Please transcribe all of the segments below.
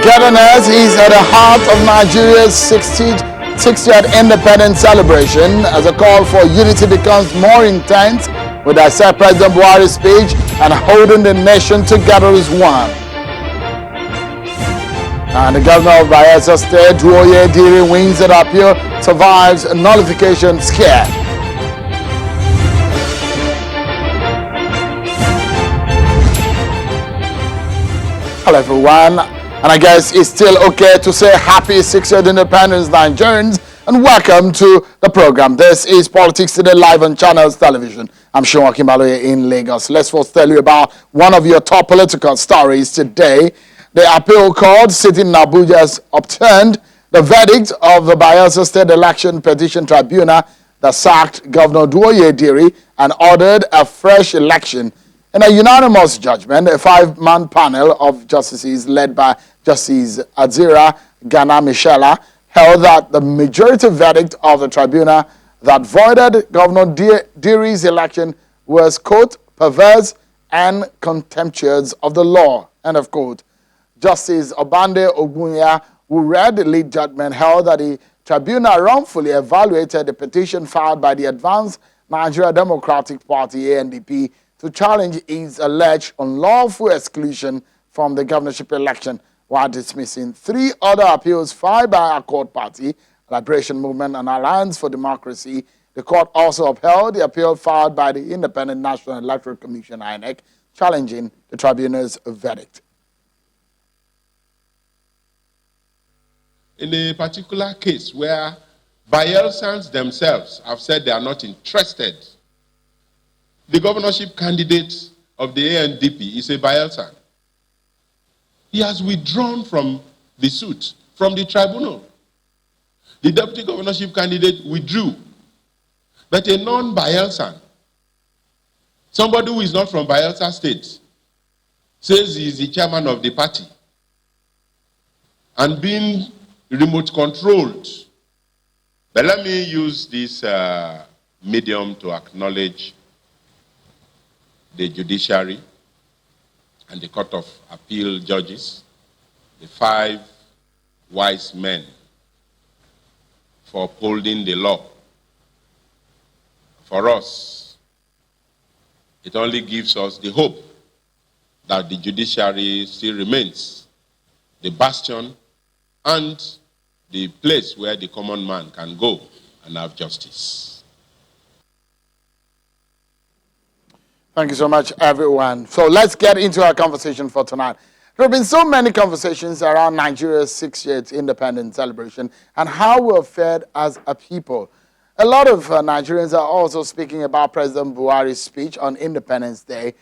Togetherness is at the heart of Nigeria's 60th independence celebration as a call for unity becomes more intense with President Buhari's speech and holding the nation together as one. And the governor of Bayelsa State, Duoye Diri, wins an appeal, survives a nullification scare. Hello everyone, and I guess it's still okay to say happy 60th independence, Nigerians, and welcome to the program. This is Politics Today live on Channels Television. I'm Sean Akimbaloye in Lagos. Let's first tell you about one of your top political stories today. The appeal court sitting in Abuja has upturned the verdict of the Bayelsa State Election Petition Tribunal that sacked Governor Duoye Diri and ordered a fresh election. In a unanimous judgment, a five-man panel of justices led by Justice Azira Gana Michela held that the majority verdict of the tribunal that voided Governor Diri's election was, quote, perverse and contemptuous of the law, end of quote. Justice Obande Ogunya, who read the lead judgment, held that the tribunal wrongfully evaluated the petition filed by the Advanced Nigeria Democratic Party, ANDP, to challenge its alleged unlawful exclusion from the governorship election, while dismissing three other appeals filed by Accord Party, Liberation Movement, and Alliance for Democracy. The court also upheld the appeal filed by the Independent National Electoral Commission, INEC, challenging the tribunal's verdict. In a particular case where Bayelsans themselves have said they are not interested, the governorship candidate of the ANDP is a Bayelsan. He has withdrawn from the suit, from the tribunal. The deputy governorship candidate withdrew. But a non-Bayelsan, somebody who is not from Bayelsa State, says he is the chairman of the party and being remote controlled. But let me use this medium to acknowledge the judiciary and the Court of Appeal judges, the five wise men, for upholding the law. For us, it only gives us the hope that the judiciary still remains the bastion and the place where the common man can go and have justice. Thank you so much, everyone. So let's get into our conversation for tonight. There have been so many conversations around Nigeria's 60th independence celebration and how we're fared as a people. A lot of Nigerians are also speaking about President Buhari's speech on Independence Day.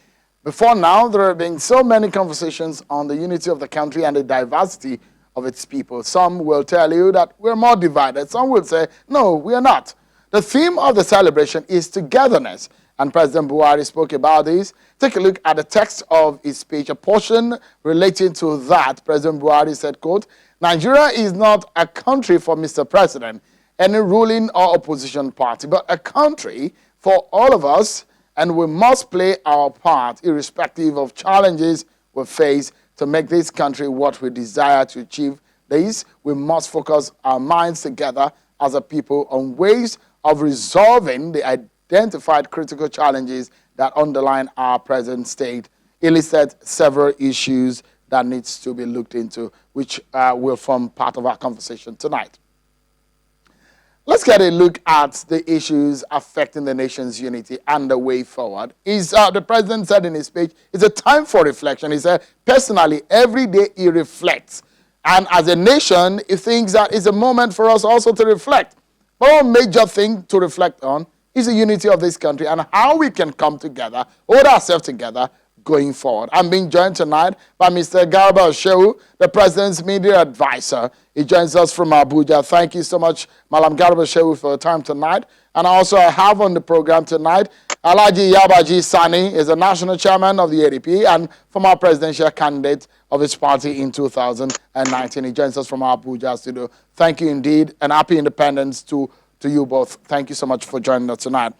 Before now, there have been so many conversations on the unity of the country and the diversity of its people. Some will tell you that we're more divided. Some will say, no, we are not. The theme of the celebration is togetherness. And President Buhari spoke about this. Take a look at the text of his speech, a portion relating to that. President Buhari said, quote, Nigeria is not a country for Mr. President, any ruling or opposition party, but a country for all of us, and we must play our part, irrespective of challenges we face, to make this country what we desire to achieve. This, we must focus our minds together as a people on ways of resolving the identified critical challenges that underline our present state. He listed several issues that needs to be looked into, which will form part of our conversation tonight. Let's get a look at the issues affecting the nation's unity and the way forward. The president said in his speech, it's a time for reflection. He said, personally, every day he reflects. And as a nation, he thinks that it's a moment for us also to reflect. But one major thing to reflect on is the unity of this country and how we can come together, hold ourselves together going forward. I'm being joined tonight by Mr. Garba Shehu, the President's media advisor. He joins us from Abuja. Thank you so much, Malam Garba Shehu, for your time tonight. And also I have on the program tonight, Alhaji Yabaji Sani is the national chairman of the ADP and former presidential candidate of his party in 2019. He joins us from Abuja studio. Thank you indeed, and happy independence to you both. Thank you so much for joining us tonight.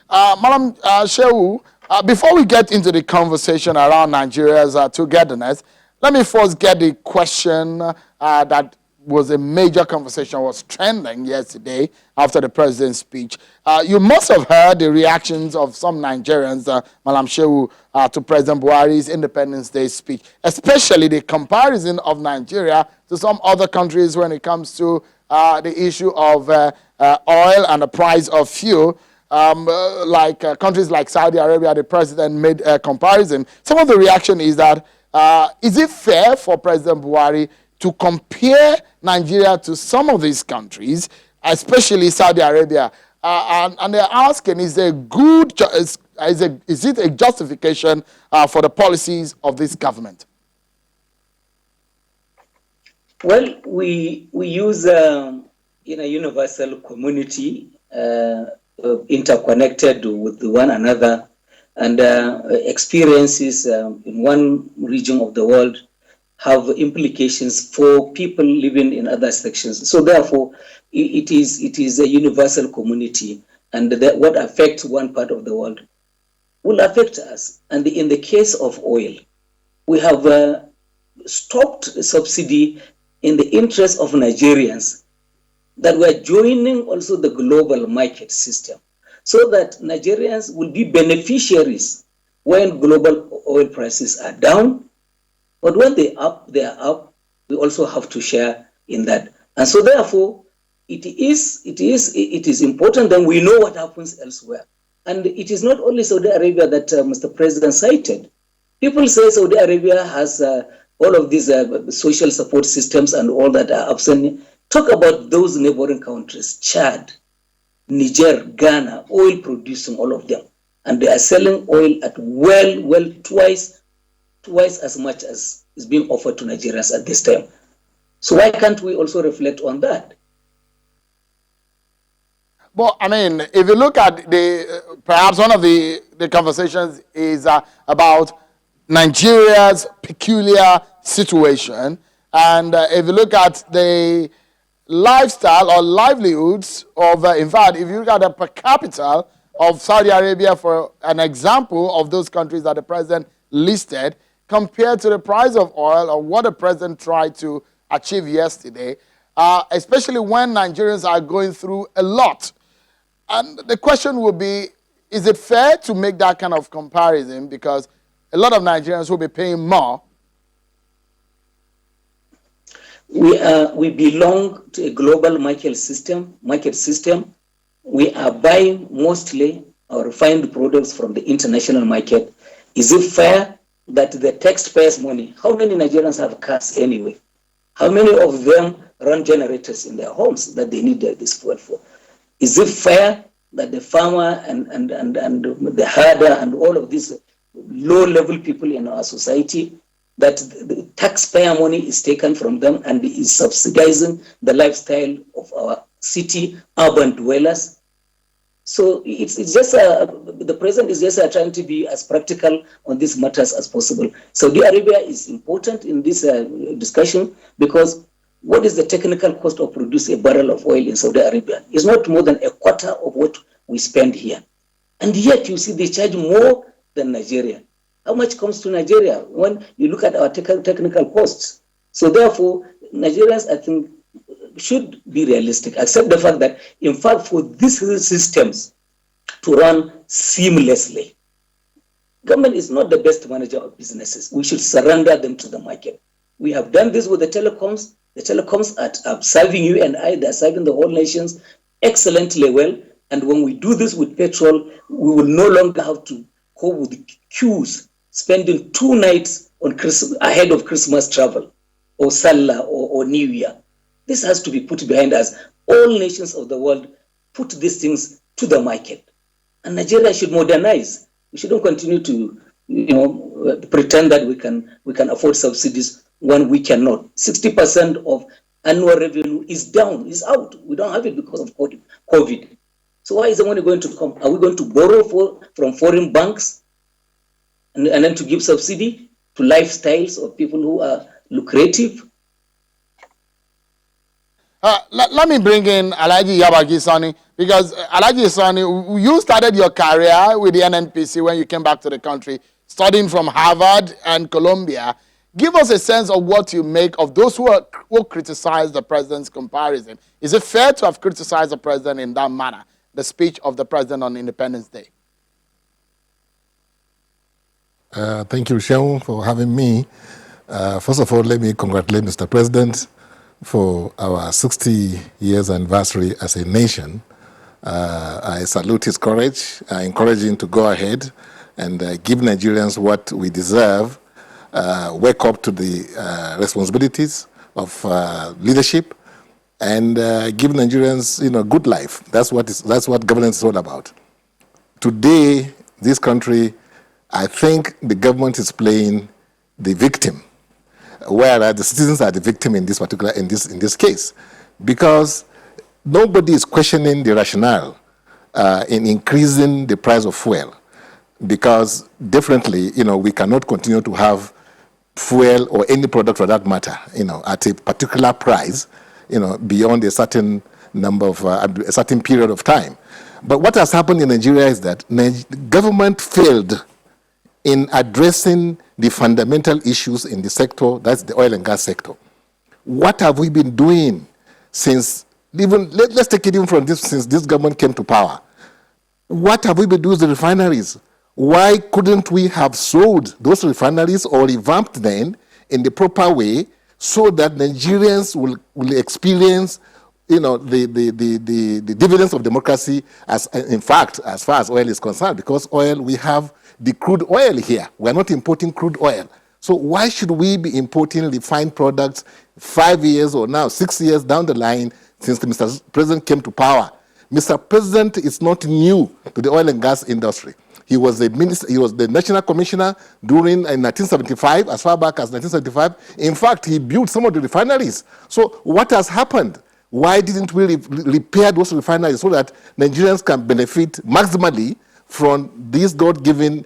Madam Shehu, before we get into the conversation around Nigeria's togetherness, let me first get the question that was a major conversation, was trending yesterday after the president's speech. You must have heard the reactions of some Nigerians, Malam Shehu, to President Buhari's Independence Day speech, especially the comparison of Nigeria to some other countries when it comes to the issue of oil and the price of fuel. Countries like Saudi Arabia, the president made a comparison. Some of the reaction is that, is it fair for President Buhari to compare Nigeria to some of these countries, especially Saudi Arabia? And they're asking, is it a justification for the policies of this government? Well, we use in a universal community, interconnected with one another, and experiences in one region of the world have implications for people living in other sections. So therefore, it is a universal community, and what affects one part of the world will affect us. And in the case of oil, we have stopped subsidy in the interest of Nigerians, that we're joining also the global market system, so that Nigerians will be beneficiaries when global oil prices are down. But when they are up, we also have to share in that. And so therefore, it is important that we know what happens elsewhere. And it is not only Saudi Arabia that Mr. President cited. People say Saudi Arabia has all of these social support systems and all that are absent. Talk about those neighboring countries, Chad, Niger, Ghana, oil producing, all of them. And they are selling oil at twice as much as is being offered to Nigerians at this time. So why can't we also reflect on that? Well, I mean, if you look at perhaps one of the conversations is about Nigeria's peculiar situation. And if you look at the lifestyle or livelihoods of, in fact, if you look at the per capita of Saudi Arabia, for an example of those countries that the president listed, compared to the price of oil or what the president tried to achieve yesterday, especially when Nigerians are going through a lot. And the question would be, is it fair to make that kind of comparison? Because a lot of Nigerians will be paying more. We belong to a global market system. We are buying mostly our refined products from the international market. Is it fair that the taxpayers' money, how many Nigerians have cars anyway? How many of them run generators in their homes that they need this fuel for? Is it fair that the farmer and the herder and all of these low-level people in our society, that the taxpayer money is taken from them and is subsidizing the lifestyle of our city urban dwellers? So it's just the president is just trying to be as practical on these matters as possible. Saudi Arabia is important in this discussion, because what is the technical cost of producing a barrel of oil in Saudi Arabia? It's not more than a quarter of what we spend here. And yet you see they charge more than Nigeria. How much comes to Nigeria when you look at our technical costs? So therefore, Nigerians, I think, should be realistic, accept the fact that, in fact, for these systems to run seamlessly, government is not the best manager of businesses. We should surrender them to the market. We have done this with the telecoms. The telecoms are serving you and I, they're serving the whole nations excellently well. And when we do this with petrol, we will no longer have to go with queues, spending 2 nights on ahead of Christmas travel, or Salah, or New Year. This has to be put behind us. All nations of the world put these things to the market. And Nigeria should modernize. We shouldn't continue to, pretend that we can afford subsidies when we cannot. 60% of annual revenue is down, is out. We don't have it because of COVID. So why is the money going to come? Are we going to borrow from foreign banks and then to give subsidy to lifestyles of people who are lucrative? Let me bring in Alhaji Yabagi Sani, because Alhaji Sani, you started your career with the NNPC when you came back to the country, studying from Harvard and Columbia. Give us a sense of what you make of those who criticize the president's comparison. Is it fair to have criticized the president in that manner, the speech of the president on Independence Day? Thank you, Seun, for having me. First of all, let me congratulate Mr. President for our 60 years anniversary as a nation. I salute his courage. I encourage him to go ahead and give Nigerians what we deserve, wake up to the responsibilities of leadership, and give Nigerians, good life. That's what governance is all about. Today, this country, I think the government is playing the victim, whereas the citizens are the victim in this case, because nobody is questioning the rationale in increasing the price of fuel, because differently, we cannot continue to have fuel or any product for that matter, at a particular price, beyond a certain number of a certain period of time. But what has happened in Nigeria is that the government failed in addressing the fundamental issues in the sector, that's the oil and gas sector. What have we been doing since, let's take it even from since this government came to power? What have we been doing with the refineries? Why couldn't we have sold those refineries or revamped them in the proper way so that Nigerians will experience the dividends of democracy in fact, as far as oil is concerned, because oil, we have the crude oil here. We're not importing crude oil. So why should we be importing refined products 5 years or now 6 years down the line since Mr. President came to power? Mr. President is not new to the oil and gas industry. He was the minister, he was the national commissioner in 1975, as far back as 1975. In fact, he built some of the refineries. So what has happened? Why didn't we repair those refineries so that Nigerians can benefit maximally from this God-given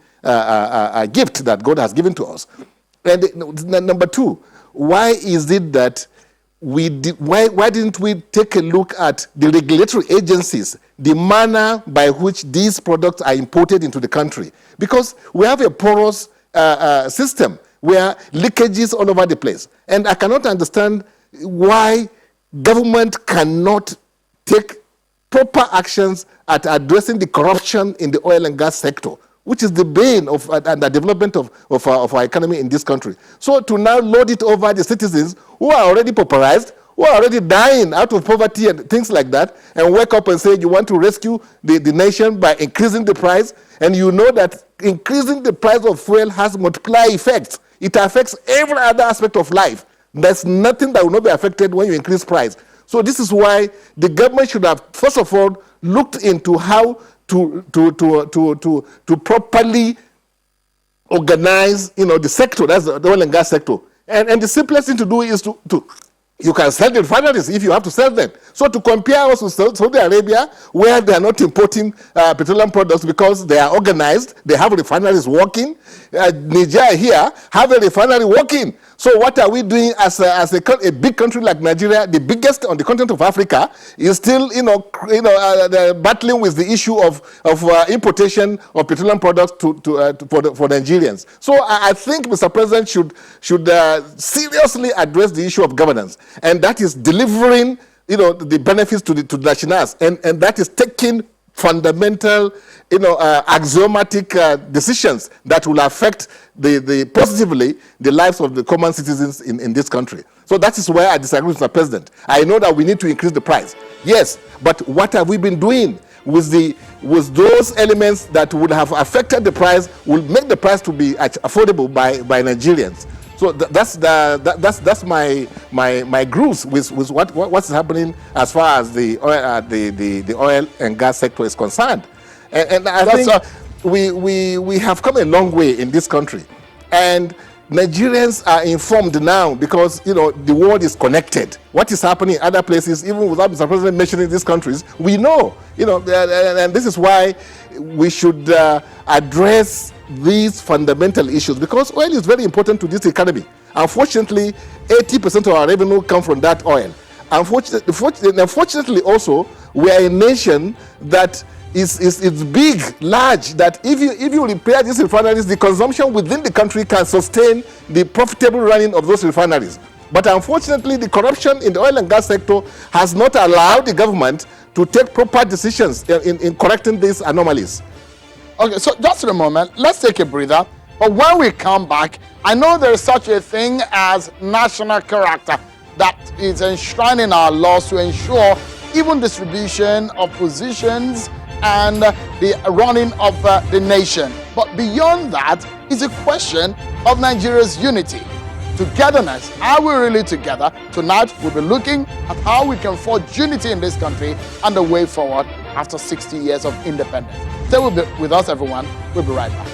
gift that God has given to us? And number two, why is it that why didn't we take a look at the regulatory agencies, the manner by which these products are imported into the country? Because we have a porous system where leakages all over the place. And I cannot understand why government cannot take proper actions at addressing the corruption in the oil and gas sector, which is the bane of the development of our economy in this country. So to now load it over the citizens who are already pauperized, who are already dying out of poverty and things like that, and wake up and say you want to rescue the nation by increasing the price, and you know that increasing the price of fuel has multiplier effects. It affects every other aspect of life. There's nothing that will not be affected when you increase price. So this is why the government should have, first of all, looked into how to properly organize, the sector, that's the oil and gas sector. And the simplest thing to do is you can sell the refineries if you have to sell them. So to compare us with Saudi Arabia, where they are not importing petroleum products because they are organized, they have refineries working. Nigeria here have a refinery working. So what are we doing as a big country like Nigeria, the biggest on the continent of Africa, is still battling with the issue of importation of petroleum products for Nigerians. So I think Mr. President should seriously address the issue of governance, and that is delivering the benefits to the nationals, and that is taking fundamental, axiomatic decisions that will affect positively the lives of the common citizens in this country. So that is where I disagree with Mr. President. I know that we need to increase the price, yes, but what have we been doing with those elements that would have affected the price, will make the price to be affordable by Nigerians? So that's my grooves with what's happening as far as the oil and gas sector is concerned, and I think we have come a long way in this country, and Nigerians are informed now because the world is connected. What is happening in other places, even without Mr. President mentioning these countries, we know. And this is why we should address these fundamental issues, because oil is very important to this economy. Unfortunately, 80% of our revenue comes from that oil. Unfortunately, also, we are a nation that is big, large, that if you repair these refineries, the consumption within the country can sustain the profitable running of those refineries. But unfortunately, the corruption in the oil and gas sector has not allowed the government to take proper decisions in correcting these anomalies. Okay, so just a moment, let's take a breather. But when we come back, I know there is such a thing as national character that is enshrined in our laws to ensure even distribution of positions and the running of the nation. But beyond that is a question of Nigeria's unity, togetherness. Are we really together? Tonight, we'll be looking at how we can forge unity in this country and the way forward after 60 years of independence. Stay with us, everyone. We'll be right back.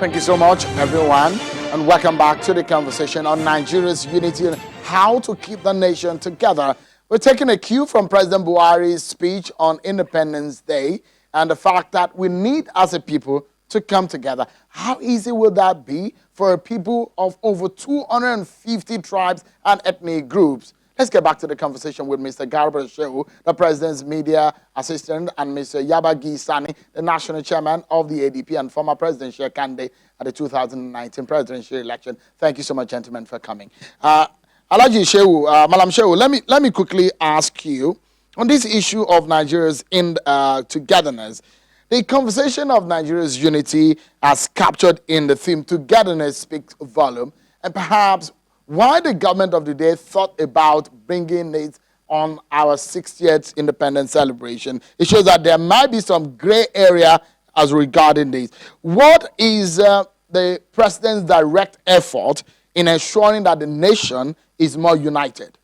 Thank you so much, everyone, and welcome back to the conversation on Nigeria's unity and how to keep the nation together. We're taking a cue from President Buhari's speech on Independence Day and the fact that we need, as a people, to come together. How easy will that be for a people of over 250 tribes and ethnic groups? Let's get back to the conversation with Mr. Garba Shehu, the President's media assistant, and Mr. Yabagi Sani, the national chairman of the ADP and former presidential candidate at the 2019 presidential election. Thank you so much, gentlemen, for coming. Alhaji Shehu, Malam Shehu, let me quickly ask you, on this issue of Nigeria's togetherness, the conversation of Nigeria's unity as captured in the theme Togetherness Speaks Volume, and perhaps why the government of the day thought about bringing it on our 60th independence celebration. It shows that there might be some gray area as regarding this. What is the president's direct effort in ensuring that the nation is more united?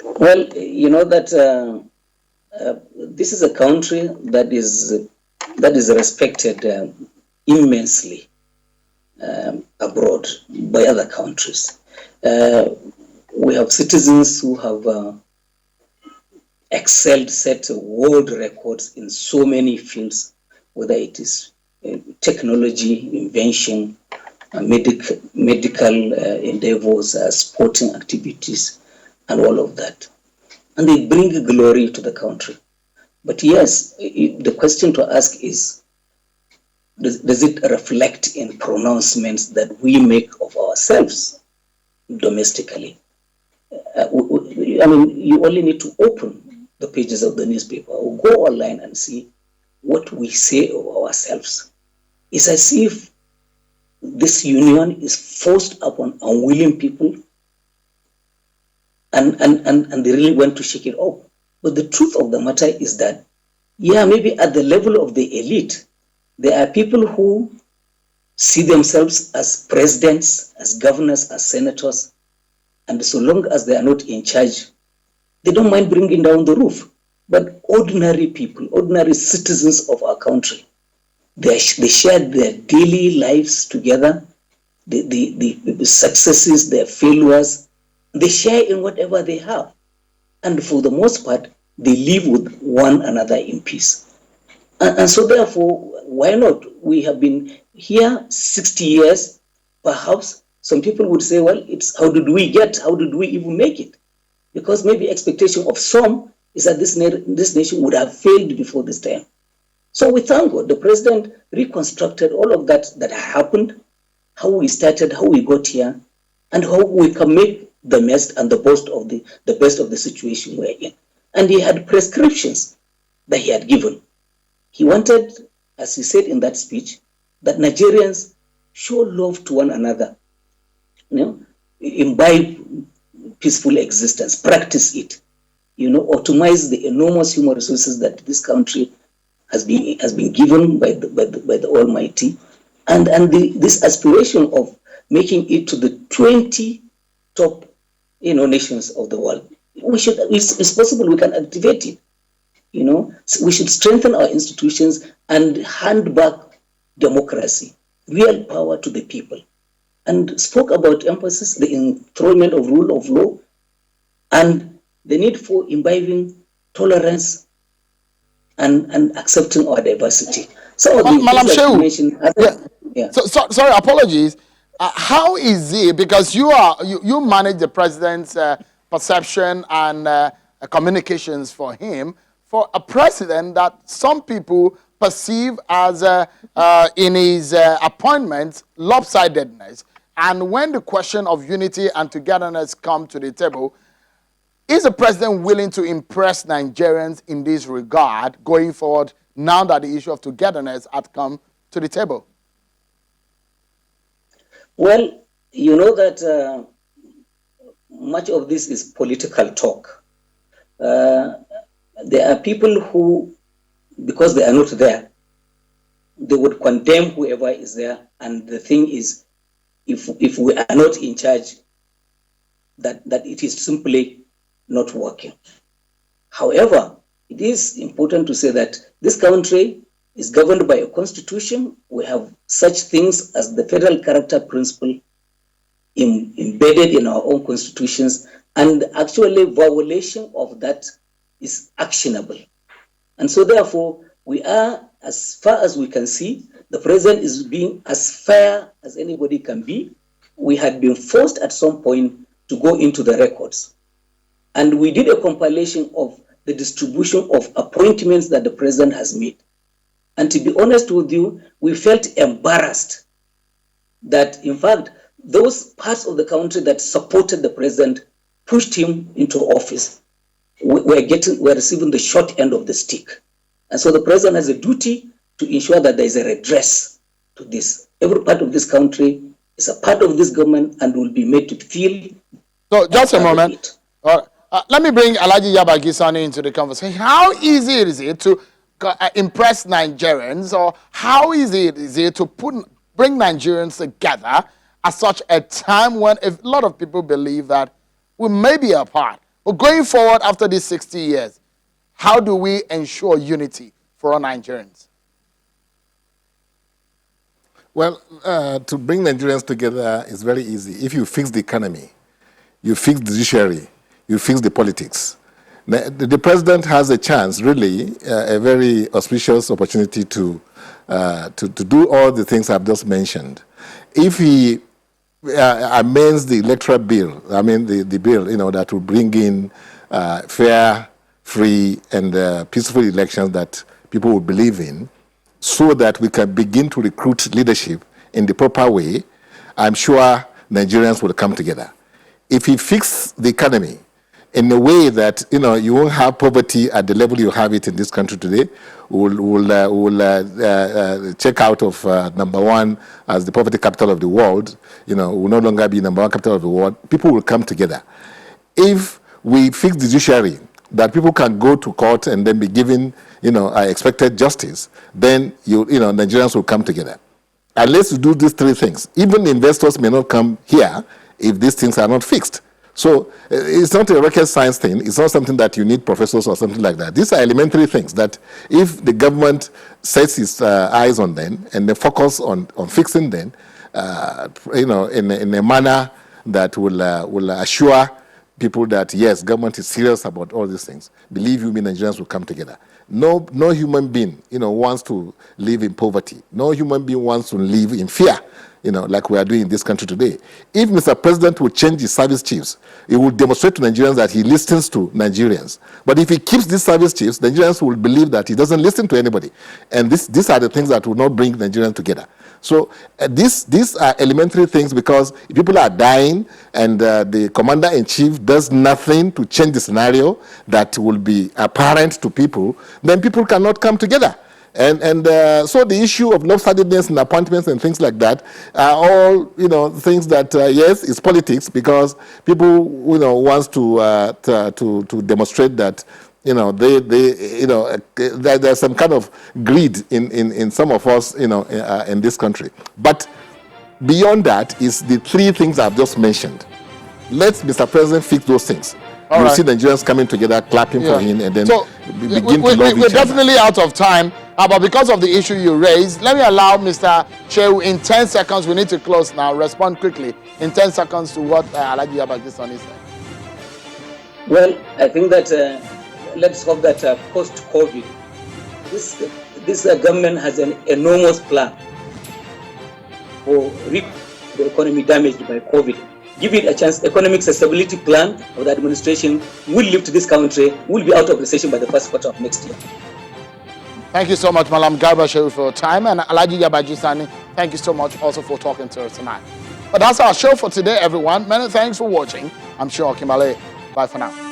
Well, you know that this is a country that is respected immensely abroad by other countries. We have citizens who have excelled, set world records in so many fields, whether it is technology, invention, medical endeavors, sporting activities, and all of that. And they bring glory to the country. But yes, the question to ask is, does it reflect in pronouncements that we make of ourselves domestically? I mean, you only need to open the pages of the newspaper or go online and see what we say of ourselves. It's as if this union is forced upon unwilling people and they really want to shake it off. But the truth of the matter is that, yeah, maybe at the level of the elite, there are people who see themselves as presidents, as governors, as senators, and so long as they are not in charge, they don't mind bringing down the roof. But ordinary people, ordinary citizens of our country, they share their daily lives together, the successes, their failures, they share in whatever they have. And for the most part, they live with one another in peace. And so therefore, why not? We have been here 60 years, perhaps. Some people would say, well, it's how did we even make it? Because maybe expectation of some is that this nation would have failed before this time. So we thank God, the president reconstructed all of that happened, how we started, how we got here, and how we can make the best and the best of the situation we're in. And he had prescriptions that he had given. He wanted, as he said in that speech, that Nigerians show love to one another, imbibe peaceful existence, practice it, optimize the enormous human resources that this country has been given by the Almighty, and this aspiration of making it to the 20 top nations of the world. It's possible we can activate it. We should strengthen our institutions and hand back democracy, real power to the people. And spoke about emphasis, the enthronement of rule of law, and the need for imbibing tolerance and accepting our diversity. So, Malam Shehu, sorry, apologies. How is it, because you manage the president's perception and communications for him, for a president that some people perceive as in his appointments lopsidedness, and when the question of unity and togetherness come to the table, is the president willing to impress Nigerians in this regard going forward now that the issue of togetherness had come to the table? Well, you know that much of this is political talk. There are people who, because they are not there, they would condemn whoever is there. And the thing is, if we are not in charge, that it is simply not working. However, it is important to say that this country is governed by a constitution. We have such things as the federal character principle embedded in our own constitutions, and actually violation of that is actionable. And so therefore, we are, as far as we can see, the president is being as fair as anybody can be. We had been forced at some point to go into the records. And we did a compilation of the distribution of appointments that the president has made. And to be honest with you, we felt embarrassed that, in fact, those parts of the country that supported the president pushed him into office. We're receiving the short end of the stick. And so the president has a duty to ensure that there is a redress to this. Every part of this country is a part of this government and will be made to feel. So just a moment. Let me bring Alhaji Yaba Sani into the conversation. How easy is it to impress Nigerians, or how easy is it to bring Nigerians together at such a time when a lot of people believe that we may be apart? But going forward after these 60 years, how do we ensure unity for all Nigerians? Well, to bring Nigerians together is very easy. If you fix the economy, you fix the judiciary, you fix the politics. The president has a chance, really, a very auspicious opportunity to do all the things I've just mentioned. If he amends the electoral bill, I mean the bill, that will bring in fair, free, and peaceful elections that people will believe in, so that we can begin to recruit leadership in the proper way, I'm sure Nigerians will come together. If he fixes the economy in a way that, you won't have poverty at the level you have it in this country today, we'll check out of number one as the poverty capital of the world, will no longer be number one capital of the world. People will come together. If we fix the judiciary, that people can go to court and then be given, expected justice, then Nigerians will come together. Unless you do these three things, even investors may not come here if these things are not fixed. So it's not a rocket science thing. It's not something that you need professors or something like that. These are elementary things that if the government sets its eyes on them and they focus on fixing them, in a manner that will assure people that, yes, government is serious about all these things, believe you me, Nigerians will come together. No human being, wants to live in poverty. No human being wants to live in fear, like we are doing in this country today. If Mr. President would change his service chiefs, he will demonstrate to Nigerians that he listens to Nigerians. But if he keeps these service chiefs, Nigerians will believe that he doesn't listen to anybody. And these are the things that will not bring Nigerians together. So these are elementary things, because people are dying and the commander-in-chief does nothing to change the scenario that will be apparent to people, then people cannot come together. And so the issue of lopsidedness and appointments and things like that are all, things that, yes, it's politics, because people, wants to demonstrate that, there's some kind of greed in some of us, in this country. But beyond that is the three things I've just mentioned. Let Mr. President fix those things. You'll see Nigerians coming together, clapping for him, and then begin to love each other. We're definitely out of time, but because of the issue you raised, let me allow Mr. Shehu in 10 seconds. We need to close now. Respond quickly in 10 seconds to what Alhaji Yaba Sani said. Well, I think that let's hope that post-COVID, this government has an enormous plan for the economy damaged by COVID. Give it a chance. Economic stability plan of the administration will lift this country, will be out of recession by the first quarter of next year. Thank you so much, Malam Garba Shehu, for your time. And Alhaji Yabaji Sani, thank you so much also for talking to us tonight. But that's our show for today, everyone. Many thanks for watching. I'm Sean Kimale. Bye for now.